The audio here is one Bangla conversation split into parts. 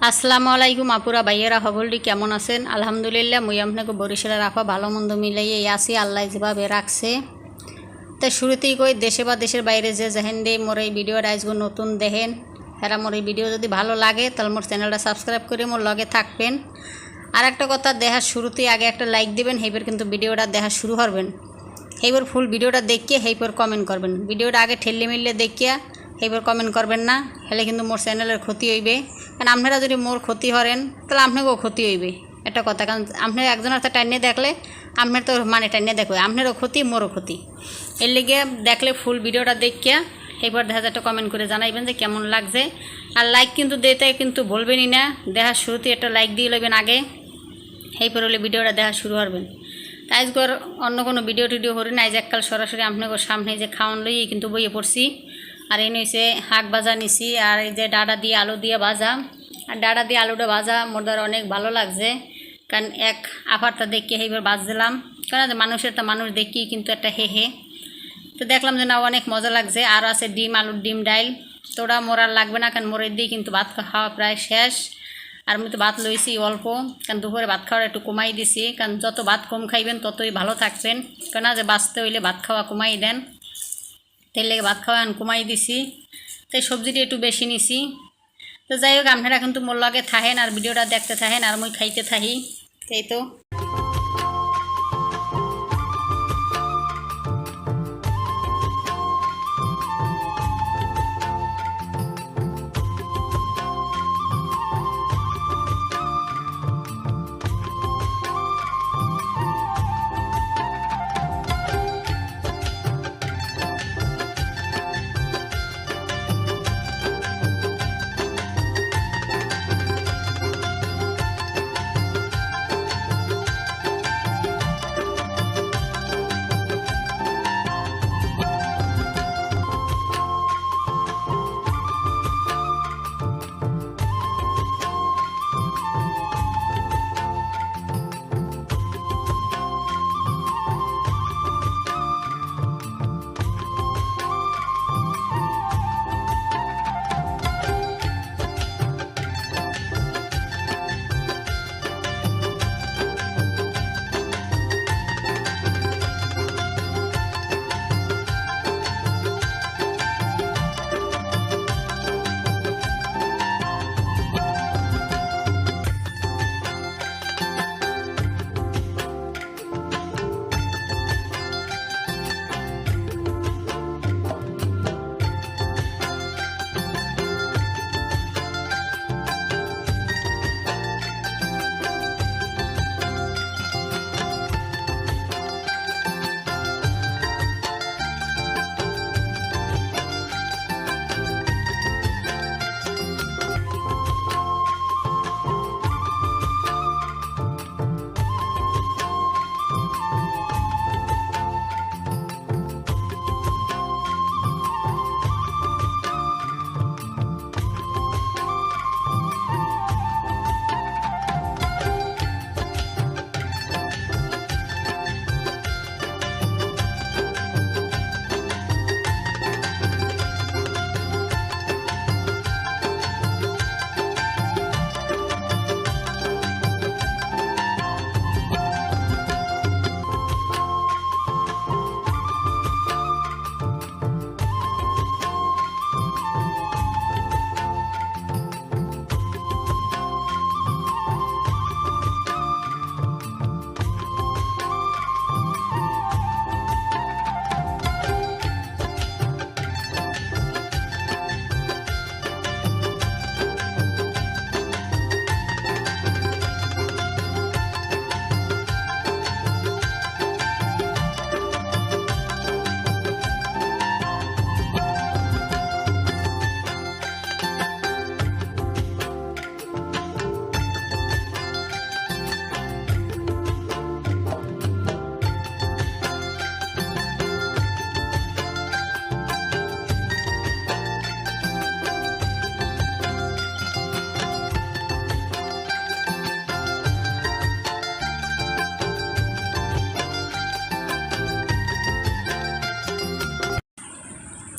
আসসালামু আলাইকুম আপুরা ভাইয়েরা হবলটি কেমন আছেন? আলহামদুলিল্লাহ মুই আপনাকে বরিশালে রাখা ভালো মন্দ মিলাইয়ে আসি আল্লাহ যেভাবে রাখছে। তাই শুরুতেই কই দেশে বা দেশের বাইরে যে যেহেন দে মোর এই ভিডিওটা আজকে নতুন দেখেন এরা মোর এই ভিডিও যদি ভালো লাগে তাহলে মোর চ্যানেলটা সাবস্ক্রাইব করে মোর লগে থাকবেন। আর একটা কথা দেখার শুরুতেই আগে একটা লাইক দিবেন, সেইবার কিন্তু ভিডিওটা দেখা শুরু করবেন। সেইবার ফুল ভিডিওটা দেখিয়ে সেইবার কমেন্ট করবেন। ভিডিওটা আগে ঠেললে মিললে দেখিয়া সেইবার কমেন্ট করবেন না, হলে কিন্তু মোর চ্যানেলের ক্ষতি হইবে। কারণ আপনারা যদি মোর ক্ষতি করেন তাহলে আপনাকেও ক্ষতি হইবে একটা কথা। কারণ আপনার একজনের হাতে টাইনে দেখলে আপনার তো মানে টাইনে দেখবে আপনারও ক্ষতি মোরও ক্ষতি। এর লেগে দেখলে ফুল ভিডিওটা দেখিয়া সেইবার দেখা একটা কমেন্ট করে জানাইবেন যে কেমন লাগছে। আর লাইক কিন্তু দিতে কিন্তু বলবেনই না, দেখার শুরুতে একটা লাইক দিয়ে লইবেন আগে, সেইপর হলে ভিডিওটা দেখা শুরু করবেন। তাই আজকের অন্য কোনো ভিডিও টিডিও করি না, আজ এককাল সরাসরি আপনাদের সামনে যে খাওয়ান লইয়ে কিন্তু বইয়ে পড়ছি। আর এই নিয়েছে শাক ভাজা নিছি, আর এই যে ডাঁটা দিয়ে আলু দিয়ে ভাজা। আর ডাঁটা দিয়ে আলুটা ভাজা মোর দ্বারা অনেক ভালো লাগছে, কারণ এক আফারটা দেখিয়ে সেইবার বাজ দিলাম। কারণ মানুষের তো মানুষ দেখি কিন্তু একটা হে তো দেখলাম যে না অনেক মজা লাগছে। আর আছে ডিম, আলুর ডিম ডাইল, তো ওরা মোর আর লাগবে না, কারণ মোরের দিয়ে কিন্তু ভাত খাওয়া প্রায় শেষ। আর আমি তো ভাত লইছি অল্প, কারণ দুপুরে ভাত খাওয়ার একটু কমাই দিছি, কারণ যত ভাত কম খাইবেন ততই ভালো থাকবেন। কেন যে বাঁচতে হইলে ভাত খাওয়া কমাই দেন, তেল লেগে ভাত খাওয়া কমাই দিছি। তাই সবজিটি একটু বেশি নিছি। তো যাই হোক আপনারা কিন্তু মোর লগে থাকেন আর ভিডিওটা দেখতে থাকেন আর মই খাইতে থাকি। এই তো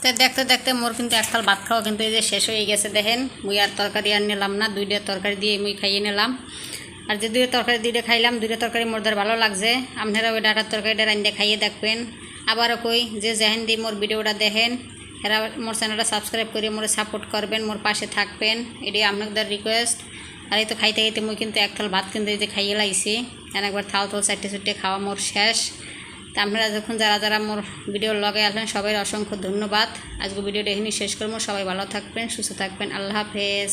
তো দেখতে দেখতে মোর কিন্তু এক থাল ভাত খাওয়া কিন্তু এই যে শেষ হয়ে গেছে। দেখেন মুই আর তরকারি আর নিলাম না, 2টা তরকারি দিয়ে মুই খাইয়ে নিলাম। আর যে 2টা তরকারি 2টা খাইলাম, 2টা তরকারি মোর ভালো লাগছে। আপনারা ওই ডাটার তরকারিটা রান্না খাইয়ে দেখবেন। আবারও কই যে যেহেন দিয়ে মোর ভিডিওটা দেখেন এরা মোর চ্যানেলটা সাবস্ক্রাইব করে মোরে সাপোর্ট করবেন, মোর পাশে থাকবেন, এটাই আপনাদের রিকোয়েস্ট। আর এই তো খাইতে খাইতে মুই কিন্তু এক থাল ভাত কিন্তু এই যে খাইয়ে লাইছি। একবার থাল থাল 4টে খাওয়া মোর শেষ। তা আপনারা যখন যারা যারা মোর ভিডিওর লগে আসবেন সবাই অসংখ্য ধন্যবাদ। আজকে ভিডিওটা এখানেই শেষ করবো। সবাই ভালো থাকবেন, সুস্থ থাকবেন। আল্লাহ হাফেজ।